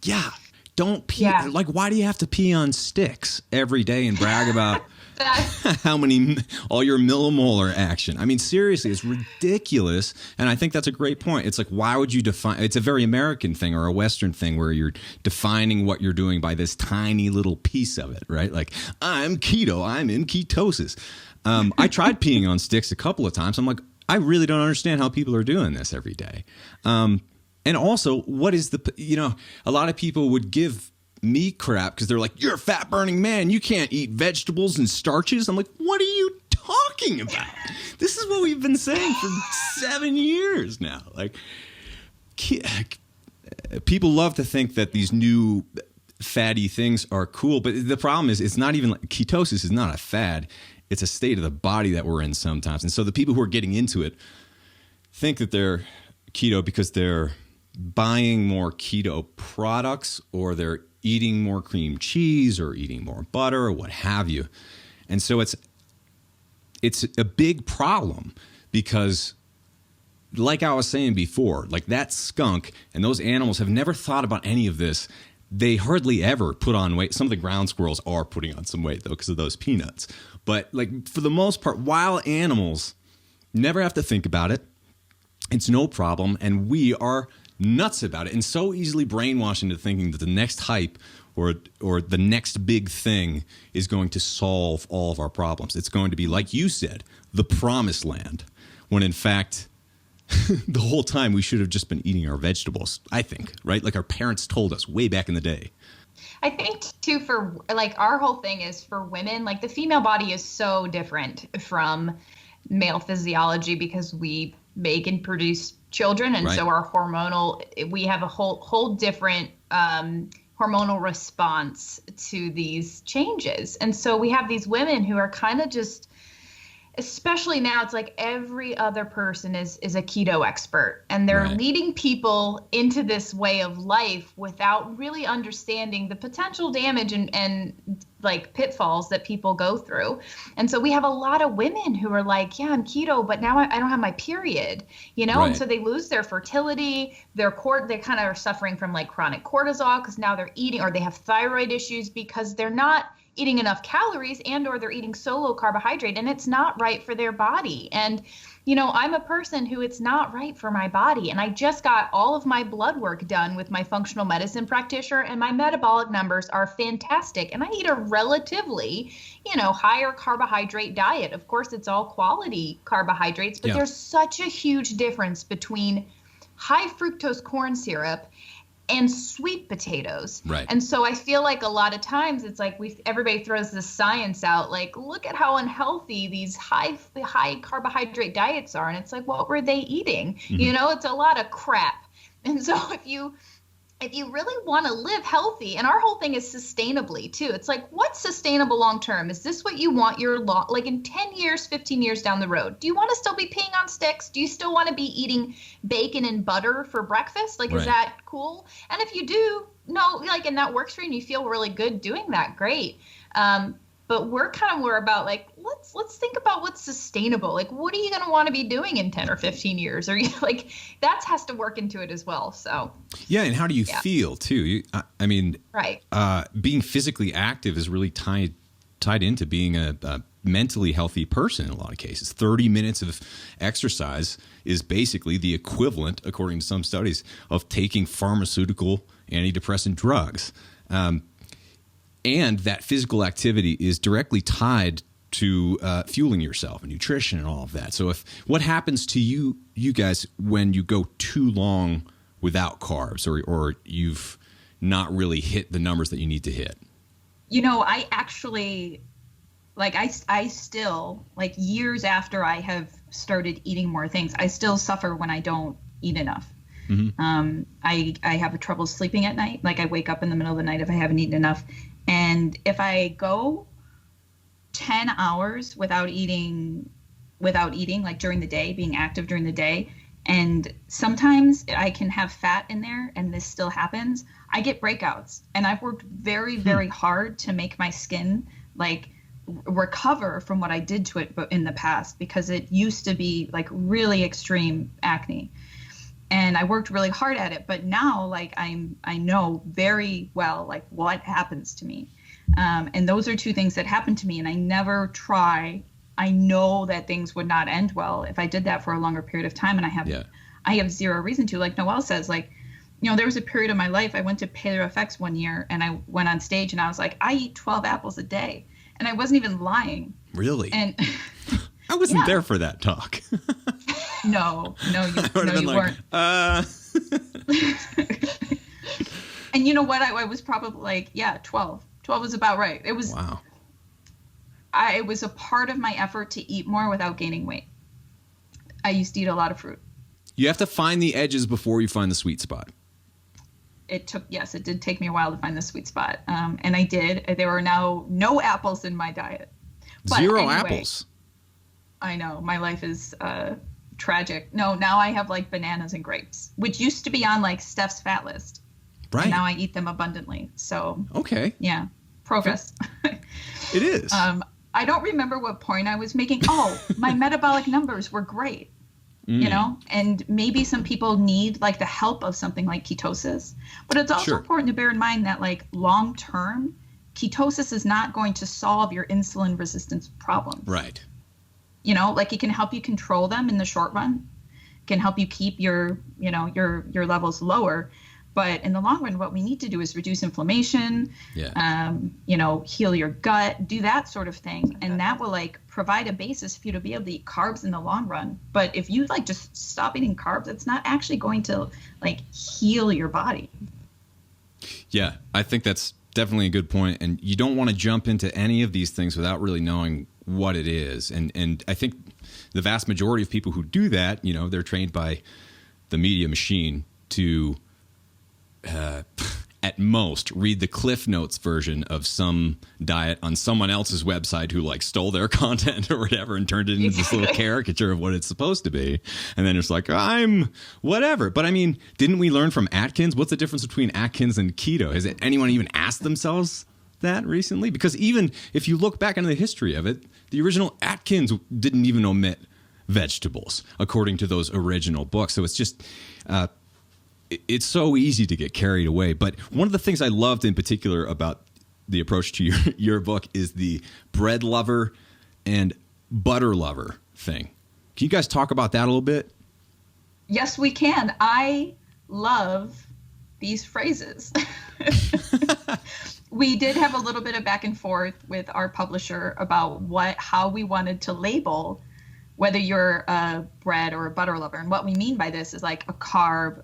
Yeah. Don't pee. Yeah. Like, why do you have to pee on sticks every day and brag about how many, all your millimolar action? I mean, seriously, it's ridiculous. And I think that's a great point. It's like, why would you define, it's a very American thing or a Western thing where you're defining what you're doing by this tiny little piece of it, right? Like, I'm keto, I'm in ketosis. I tried peeing on sticks a couple of times. I'm like, I really don't understand how people are doing this every day. And also, what is a lot of people would give me crap because they're like, you're a fat burning man. You can't eat vegetables and starches. I'm like, what are you talking about? This is what we've been saying for 7 years now. Like, people love to think that these new fatty things are cool. But the problem is, it's not even like ketosis is not a fad. It's a state of the body that we're in sometimes. And so the people who are getting into it think that they're keto because they're buying more keto products, or they're eating more cream cheese or eating more butter or what have you. And so it's a big problem because, like I was saying before, like that skunk and those animals have never thought about any of this. They hardly ever put on weight. Some of the ground squirrels are putting on some weight though because of those peanuts. But like for the most part, wild animals never have to think about it. It's no problem. And we are nuts about it and so easily brainwashed into thinking that the next hype or the next big thing is going to solve all of our problems. It's going to be, like you said, the promised land, when in fact the whole time we should have just been eating our vegetables, I think, right? Like our parents told us way back in the day. I think too, for like our whole thing is for women, like the female body is so different from male physiology because we make and produce children. And so our we have a whole different hormonal response to these changes. And so we have these women who are kind of just, especially now, it's like every other person is a keto expert, and they're leading people into this way of life without really understanding the potential damage and like pitfalls that people go through. And so we have a lot of women who are like, yeah, I'm keto, but now I don't have my period, and so they lose their fertility, they kind of are suffering from like chronic cortisol because now they're eating, or they have thyroid issues because they're not eating enough calories or they're eating so low carbohydrate, and it's not right for their body. And, I'm a person who it's not right for my body. And I just got all of my blood work done with my functional medicine practitioner, and my metabolic numbers are fantastic. And I eat a relatively, higher carbohydrate diet. Of course, it's all quality carbohydrates, but there's such a huge difference between high fructose corn syrup and sweet potatoes. Right. And so I feel like a lot of times it's like everybody throws this science out, like, look at how unhealthy these high carbohydrate diets are. And it's like, what were they eating? Mm-hmm. It's a lot of crap. And so if you really want to live healthy, and our whole thing is sustainably too. It's like, what's sustainable long term? Is this what you want like in 10 years, 15 years down the road? Do you want to still be peeing on sticks? Do you still want to be eating bacon and butter for breakfast? Like, is that cool? And if you do, no, like, and that works for you and you feel really good doing that, great. But we're kind of more about like, let's think about what's sustainable. Like, what are you going to want to be doing in 10 or 15 years? Or like, that has to work into it as well. So yeah, and how do you feel too? Right. Being physically active is really tied into being a mentally healthy person in a lot of cases. 30 minutes of exercise is basically the equivalent, according to some studies, of taking pharmaceutical antidepressant drugs. And that physical activity is directly tied to fueling yourself and nutrition and all of that. So what happens to you guys when you go too long without carbs, or you've not really hit the numbers that you need to hit? I actually, like, I still, like, years after I have started eating more things, I still suffer when I don't eat enough. Mm-hmm. I have trouble sleeping at night. Like, I wake up in the middle of the night if I haven't eaten enough. And if I go 10 hours without eating, like during the day, being active during the day, and sometimes I can have fat in there and this still happens, I get breakouts. And I've worked very, very hard to make my skin like recover from what I did to it in the past, because it used to be like really extreme acne. And I worked really hard at it, but now, like, I know very well, like, what happens to me. And those are two things that happen to me, and I never try. I know that things would not end well if I did that for a longer period of time, and I have zero reason to. Like Noelle says, like, there was a period of my life, I went to Paleo FX one year, and I went on stage, and I was like, I eat 12 apples a day, and I wasn't even lying. Really? And I wasn't there for that talk. No, you weren't. And you know what? I was probably like, 12. 12 was about right. It was. Wow. It was a part of my effort to eat more without gaining weight. I used to eat a lot of fruit. You have to find the edges before you find the sweet spot. It did take me a while to find the sweet spot. And I did. There are now no apples in my diet. But Zero apples. I know. My life is tragic. No, now I have like bananas and grapes, which used to be on like Steph's fat list. Right. And now I eat them abundantly. So okay. Yeah. Progress. It is. I don't remember what point I was making. Oh, my metabolic numbers were great. And maybe some people need like the help of something like ketosis, but it's also important to bear in mind that like long term, ketosis is not going to solve your insulin resistance problems. Right. Like it can help you control them in the short run, can help you keep your levels lower. But in the long run, what we need to do is reduce inflammation, heal your gut, do that sort of thing. And that will like provide a basis for you to be able to eat carbs in the long run. But if you like just stop eating carbs, it's not actually going to like heal your body. Yeah, I think that's definitely a good point. And you don't want to jump into any of these things without really knowing what it is. And I think the vast majority of people who do that, you know, they're trained by the media machine to, at most, read the Cliff Notes version of some diet on someone else's website who like stole their content or whatever and turned it into this little caricature of what it's supposed to be. And then it's like, I'm whatever. But I mean, didn't we learn from Atkins? What's the difference between Atkins and keto? Has anyone even asked themselves that recently? Because even if you look back into the history of it, the original Atkins didn't even omit vegetables, according to those original books. So it's just, it's so easy to get carried away. But one of the things I loved in particular about the approach to your book is the bread lover and butter lover thing. Can you guys talk about that a little bit? Yes, we can. I love these phrases. We did have a little bit of back and forth with our publisher about how we wanted to label whether you're a bread or a butter lover. And what we mean by this is like a carb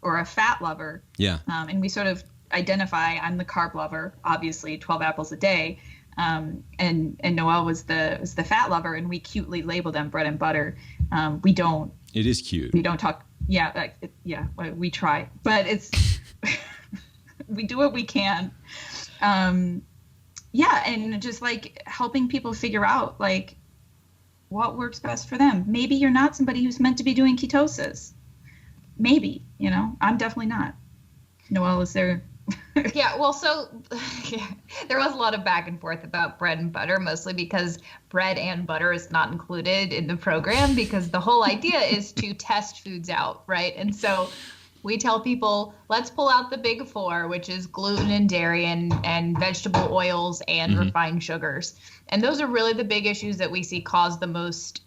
or a fat lover. Yeah. And we sort of identify, I'm the carb lover, obviously 12 apples a day. And Noelle was the fat lover, and we cutely label them bread and butter. We don't. It is cute. We don't talk. Yeah. We try, but it's, we do what we can. And just like helping people figure out like what works best for them. Maybe you're not somebody who's meant to be doing ketosis. Maybe, you know, I'm definitely not. Noelle, is there? Yeah, well, so there was a lot of back and forth about bread and butter, mostly because bread and butter is not included in the program because the whole idea is to test foods out, right? And so we tell people, let's pull out the big four, which is gluten and dairy and vegetable oils and refined sugars. And those are really the big issues that we see cause the most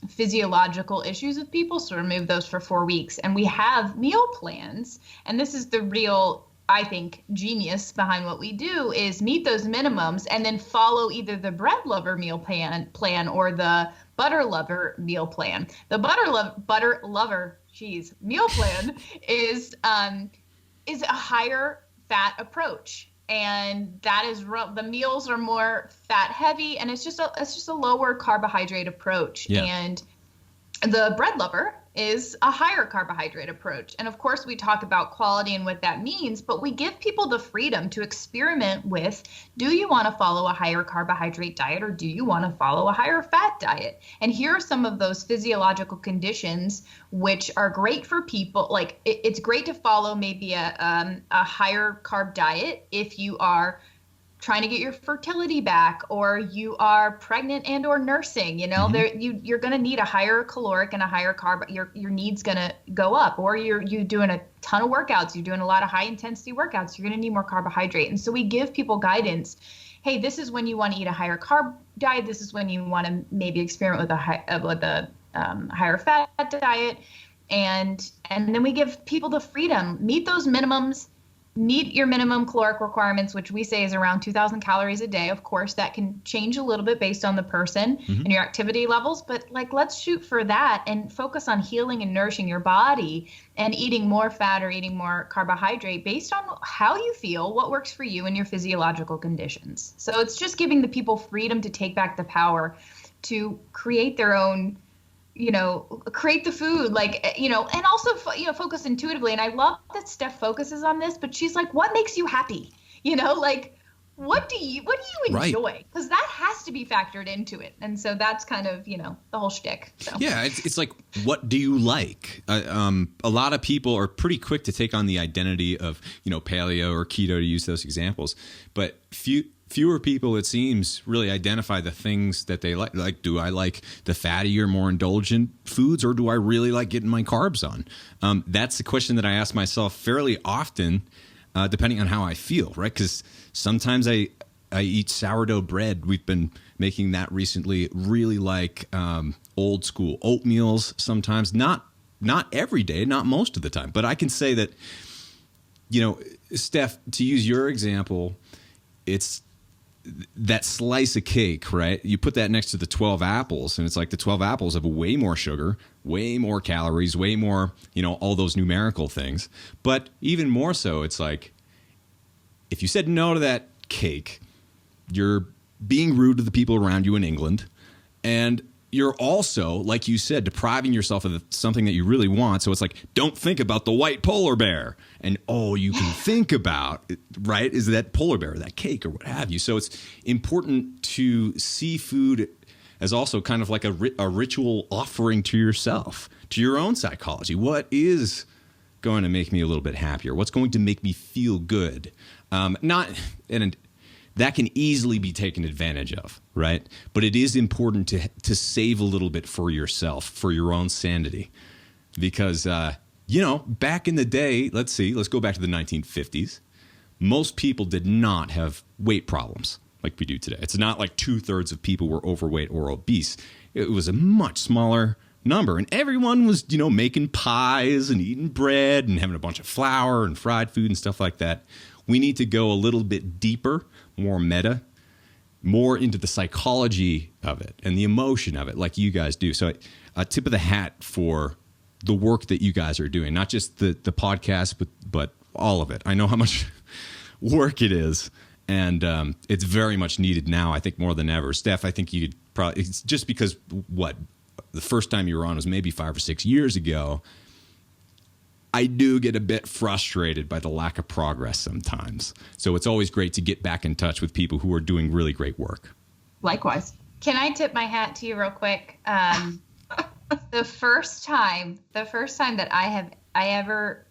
physiological issues with people. So remove those for 4 weeks. And we have meal plans. And this is the real, I think, genius behind what we do is meet those minimums and then follow either the bread lover meal plan or the butter lover meal plan. The butter lover meal plan is a higher fat approach. And that is the meals are more fat heavy, and it's just a lower carbohydrate approach. Yeah. And the bread lover is a higher carbohydrate approach. And of course, we talk about quality and what that means, but we give people the freedom to experiment with, do you want to follow a higher carbohydrate diet or do you want to follow a higher fat diet? And here are some of those physiological conditions which are great for people. Like it's great to follow maybe a higher carb diet if you are trying to get your fertility back, or you are pregnant and or nursing, you know, you're going to need a higher caloric and a higher carb, your needs going to go up, or you're doing a ton of workouts, you're doing a lot of high intensity workouts, you're going to need more carbohydrate. And so we give people guidance. Hey, this is when you want to eat a higher carb diet. This is when you want to maybe experiment with a higher fat diet. And then we give people the freedom, meet those minimums, meet your minimum caloric requirements, which we say is around 2,000 calories a day. Of course, that can change a little bit based on the person and your activity levels, but like, let's shoot for that and focus on healing and nourishing your body and eating more fat or eating more carbohydrate based on how you feel, what works for you and your physiological conditions. So it's just giving the people freedom to take back the power to create their own, create the food, and also, focus intuitively. And I love that Steph focuses on this, but she's like, what makes you happy? What do you enjoy? Because that has to be factored into it. And so that's kind of, the whole shtick. So. Yeah, it's like, what do you like? A lot of people are pretty quick to take on the identity of, paleo or keto, to use those examples. But fewer people, it seems, really identify the things that they like. Like, do I like the fattier, more indulgent foods, or do I really like getting my carbs on? That's the question that I ask myself fairly often, depending on how I feel, right? Because sometimes I eat sourdough bread. We've been making that recently. Really like old school oatmeals sometimes. Not every day, not most of the time. But I can say that, Steph, to use your example, it's that slice of cake, right? You put that next to the 12 apples, and it's like the 12 apples have way more sugar, way more calories, way more, all those numerical things. But even more so, it's like, if you said no to that cake, you're being rude to the people around you in England. And you're also, like you said, depriving yourself of something that you really want. So it's like, don't think about the white polar bear. And all you can think about, right, is that polar bear, that cake, or what have you. So it's important to see food as also kind of like a ritual offering to yourself, to your own psychology. What is going to make me a little bit happier? What's going to make me feel good? And that can easily be taken advantage of, right? But it is important to save a little bit for yourself, for your own sanity. Because, back in the day, let's go back to the 1950s. Most people did not have weight problems like we do today. It's not like 2/3 of people were overweight or obese. It was a much smaller number. And everyone was, making pies and eating bread and having a bunch of flour and fried food and stuff like that. We need to go a little bit deeper, more meta, more into the psychology of it and the emotion of it, like you guys do. So a tip of the hat for the work that you guys are doing, not just the podcast, but all of it. I know how much work it is, and it's very much needed now, I think, more than ever. Steph, I think you'd probably, it's just because the first time you were on was maybe 5 or 6 years ago. I do get a bit frustrated by the lack of progress sometimes. So it's always great to get back in touch with people who are doing really great work. Likewise. Can I tip my hat to you real quick? The first time that I ever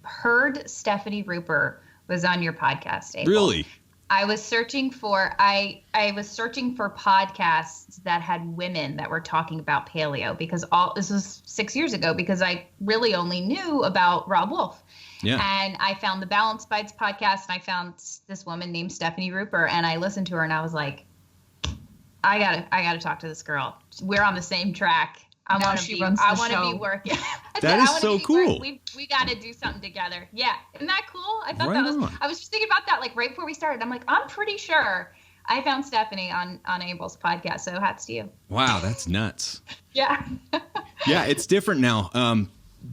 heard Stefani Ruper was on your podcast, Abel. Really? I was searching for podcasts that had women that were talking about paleo, because this was 6 years ago, because I really only knew about Rob Wolf. Yeah. And I found the Balance Bites podcast, and I found this woman named Stefani Ruper, and I listened to her, and I was like, I gotta talk to this girl. We're on the same track. I want to be working. That is so cool. We got to do something together. Yeah. Isn't that cool? I thought Right I was just thinking about that, like right before we started. I'm like, I'm pretty sure I found Stefani on Abel's podcast. So hats to you. Wow. That's nuts. Yeah. Yeah. It's different now.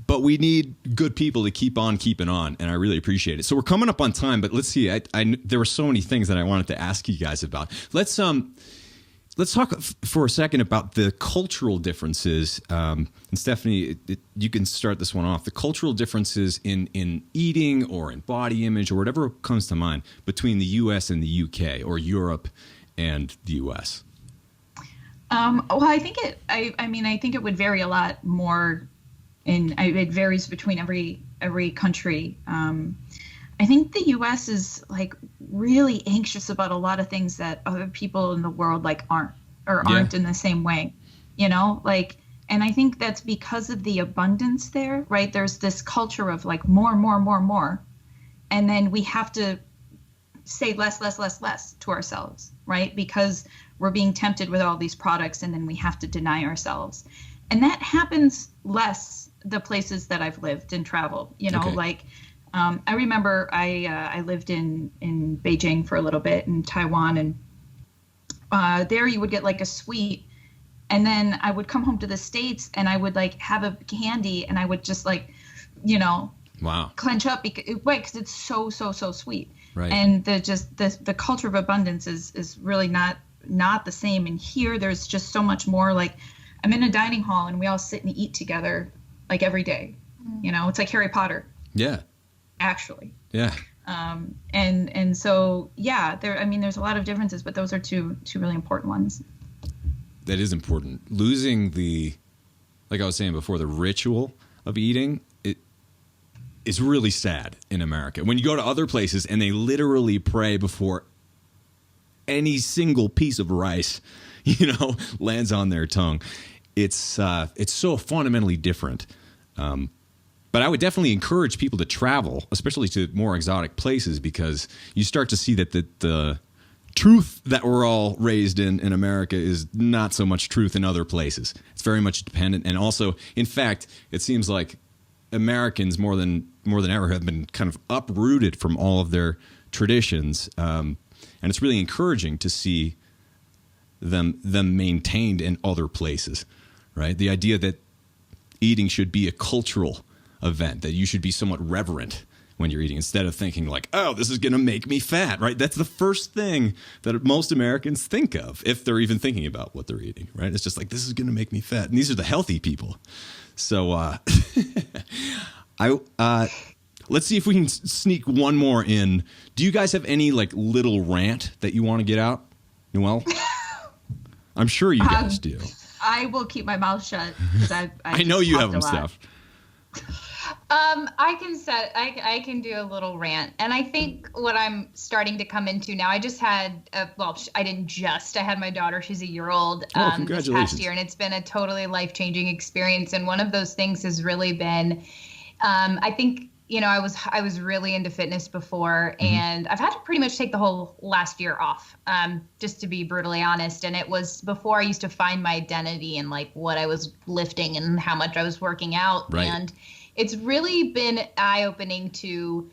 But we need good people to keep on keeping on. And I really appreciate it. So we're coming up on time, but let's see. There were so many things that I wanted to ask you guys about. Let's talk for a second about the cultural differences. And Stefani, you can start this one off. The cultural differences in eating or in body image or whatever comes to mind between the U.S. and the U.K. or Europe and the U.S. Well, I think I think it would vary a lot more. It varies between every country. I think the U.S. is like really anxious about a lot of things that other people in the world aren't in the same way, and I think that's because of the abundance there, right? There's this culture of like more, and then we have to say less to ourselves, right? Because we're being tempted with all these products, and then we have to deny ourselves, and that happens less the places that I've lived and traveled, Okay. I remember I lived in Beijing for a little bit, in Taiwan, and there you would get like a sweet, and then I would come home to the States and I would like have a candy, and I would just Wow. clench up because it's so sweet. Right. And the culture of abundance is really not the same. And here there's just so much more. Like, I'm in a dining hall and we all sit and eat together like every day. It's like Harry Potter. Yeah. Actually. Yeah. And so, yeah, there's a lot of differences, but those are two really important ones. That is important. Losing like I was saying before, the ritual of eating, it is really sad in America. When you go to other places and they literally pray before any single piece of rice, lands on their tongue. It's so fundamentally different. But I would definitely encourage people to travel, especially to more exotic places, because you start to see that the truth that we're all raised in America is not so much truth in other places. It's very much dependent. And also, in fact, it seems like Americans more than ever have been kind of uprooted from all of their traditions. And it's really encouraging to see them maintained in other places, right? The idea that eating should be a cultural event, that you should be somewhat reverent when you're eating, instead of thinking like, oh, this is going to make me fat, right? That's the first thing that most Americans think of, if they're even thinking about what they're eating, right? It's just like, this is going to make me fat. And these are the healthy people. So let's see if we can sneak one more in. Do you guys have any like little rant that you want to get out, Noelle? I'm sure you guys do. I will keep my mouth shut because I know you have some stuff. I can do a little rant, and I think what I'm starting to come into now. I just had I had my daughter. She's a year old. Congratulations. This past year, and it's been a totally life-changing experience. And one of those things has really been, I think, I was really into fitness before, and I've had to pretty much take the whole last year off, just to be brutally honest. And it was before I used to find my identity in like what I was lifting and how much I was working out. Right. And it's really been eye-opening to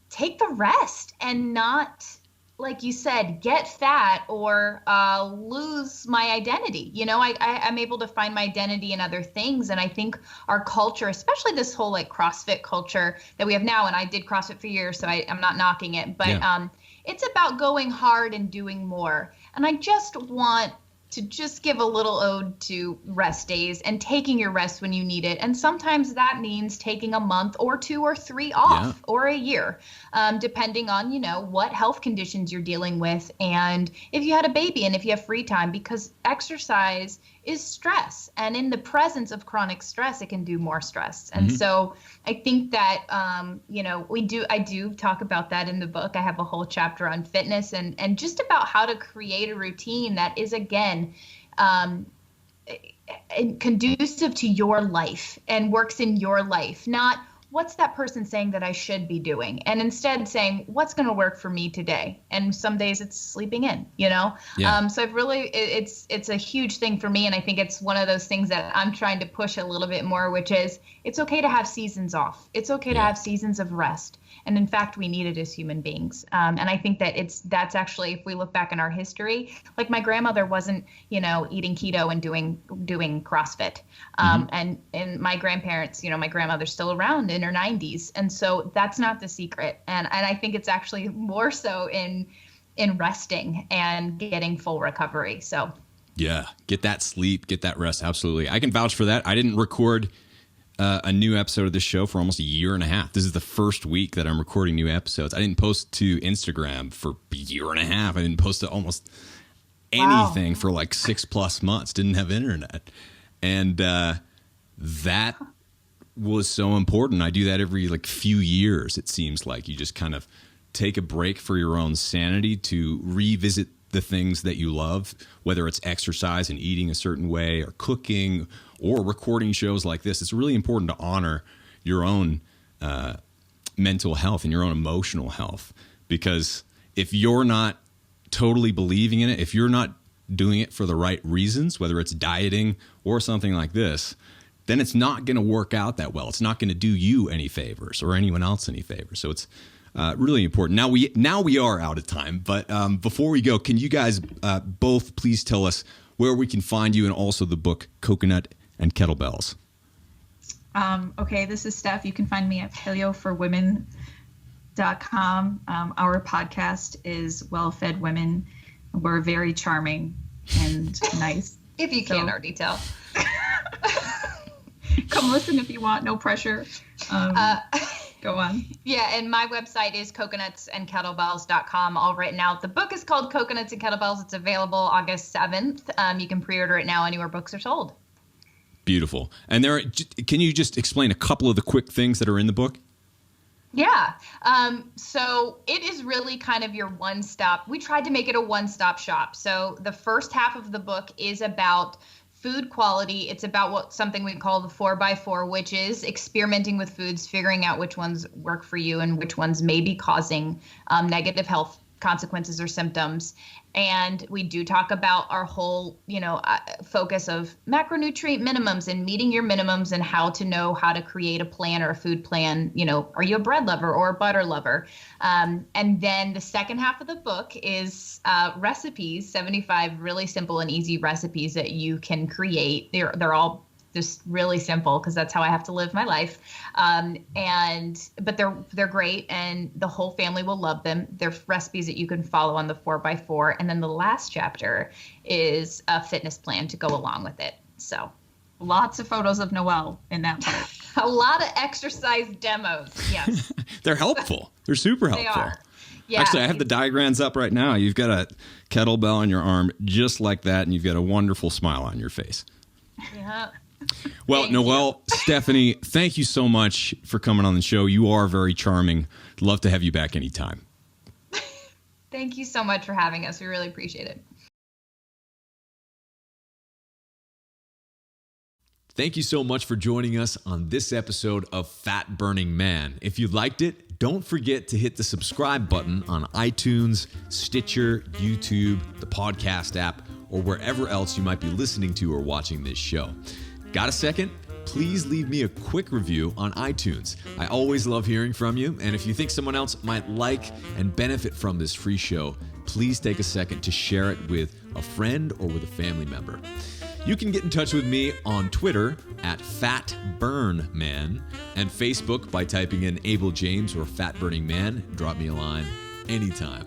take the rest and not, like you said, get fat or lose my identity. I'm able to find my identity in other things. And I think our culture, especially this whole like CrossFit culture that we have now, and I did CrossFit for years, so I'm not knocking it, but it's about going hard and doing more. And I just want to just give a little ode to rest days and taking your rest when you need it. And sometimes that means taking a month or 2 or 3 off or a year, depending on, what health conditions you're dealing with. And if you had a baby and if you have free time, because exercise is stress. And in the presence of chronic stress, it can do more stress. And so I think that, I do talk about that in the book. I have a whole chapter on fitness and just about how to create a routine that is, again, conducive to your life and works in your life, not what's that person saying that I should be doing? And instead saying, what's going to work for me today? And some days it's sleeping in, Yeah. So I've really, it's a huge thing for me. And I think it's one of those things that I'm trying to push a little bit more, which is it's okay to have seasons off. It's okay to have seasons of rest. And in fact, we need it as human beings. And I think that that's actually, if we look back in our history, like my grandmother wasn't, eating keto and doing CrossFit. And my grandparents, my grandmother's still around in her 90s. And so that's not the secret. And I think it's actually more so in resting and getting full recovery. So yeah, get that sleep, get that rest. Absolutely. I can vouch for that. I didn't record a new episode of this show for almost a year and a half. This is the first week that I'm recording new episodes. I didn't post to Instagram for a year and a half. I didn't post to almost anything for like 6+ months. Didn't have internet. And that was so important. I do that every like few years. It seems like you just kind of take a break for your own sanity to revisit the things that you love, whether it's exercise and eating a certain way or cooking or recording shows like this. It's really important to honor your own mental health and your own emotional health, because if you're not totally believing in it, if you're not doing it for the right reasons, whether it's dieting or something like this, then it's not going to work out that well. It's not going to do you any favors or anyone else any favors. So it's really important. Now we are out of time, but before we go, can you guys both please tell us where we can find you and also the book Coconut and Kettlebells? Okay, this is Steph. You can find me at paleoforwomen.com. Our podcast is Well Fed Women. We're very charming and nice. If you can't already tell. Come listen if you want, no pressure. Go on. Yeah, and my website is coconutsandkettlebells.com, all written out. The book is called Coconuts and Kettlebells. It's available August 7th. You can pre-order it now anywhere books are sold. Beautiful. And can you just explain a couple of the quick things that are in the book? Yeah. So it is really kind of your one-stop. We tried to make it a one-stop shop. So the first half of the book is about food quality. It's about something we call the 4x4, which is experimenting with foods, figuring out which ones work for you and which ones may be causing negative health consequences or symptoms. And we do talk about our whole, focus of macronutrient minimums and meeting your minimums and how to know how to create a plan or a food plan. Are you a bread lover or a butter lover? And then the second half of the book is recipes, 75 really simple and easy recipes that you can create. They're all just really simple because that's how I have to live my life. But they're great, and the whole family will love them. They're recipes that you can follow on the 4x4. And then the last chapter is a fitness plan to go along with it. So lots of photos of Noelle in that part. A lot of exercise demos. Yes. They're helpful. They're super helpful. They are. Yeah. Actually, I have the diagrams up right now. You've got a kettlebell on your arm just like that, and you've got a wonderful smile on your face. Yeah. Well, Noelle, Stefani, thank you so much for coming on the show. You are very charming. Love to have you back anytime. Thank you so much for having us. We really appreciate it. Thank you so much for joining us on this episode of Fat Burning Man. If you liked it, don't forget to hit the subscribe button on iTunes, Stitcher, YouTube, the podcast app, or wherever else you might be listening to or watching this show. Got a second? Please leave me a quick review on iTunes. I always love hearing from you, and if you think someone else might like and benefit from this free show, please take a second to share it with a friend or with a family member. You can get in touch with me on Twitter at FatBurnMan and Facebook by typing in Abel James or Fat Burning Man. Drop me a line anytime.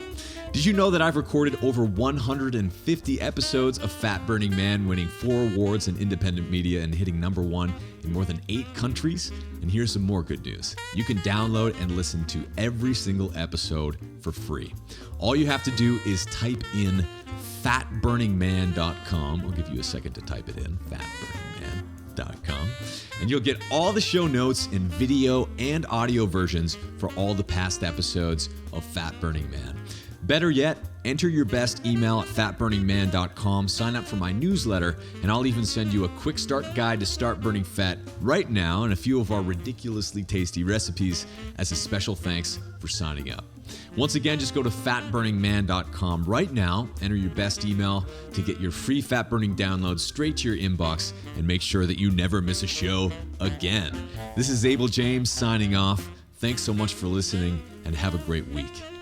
Did you know that I've recorded over 150 episodes of Fat Burning Man, winning 4 awards in independent media and hitting #1 in more than 8 countries? And here's some more good news. You can download and listen to every single episode for free. All you have to do is type in fatburningman.com. I'll give you a second to type it in, fatburningman.com. And you'll get all the show notes in video and audio versions for all the past episodes of Fat Burning Man. Better yet, enter your best email at fatburningman.com, sign up for my newsletter, and I'll even send you a quick start guide to start burning fat right now and a few of our ridiculously tasty recipes as a special thanks for signing up. Once again, just go to fatburningman.com right now, enter your best email to get your free fat burning download straight to your inbox, and make sure that you never miss a show again. This is Abel James signing off. Thanks so much for listening, and have a great week.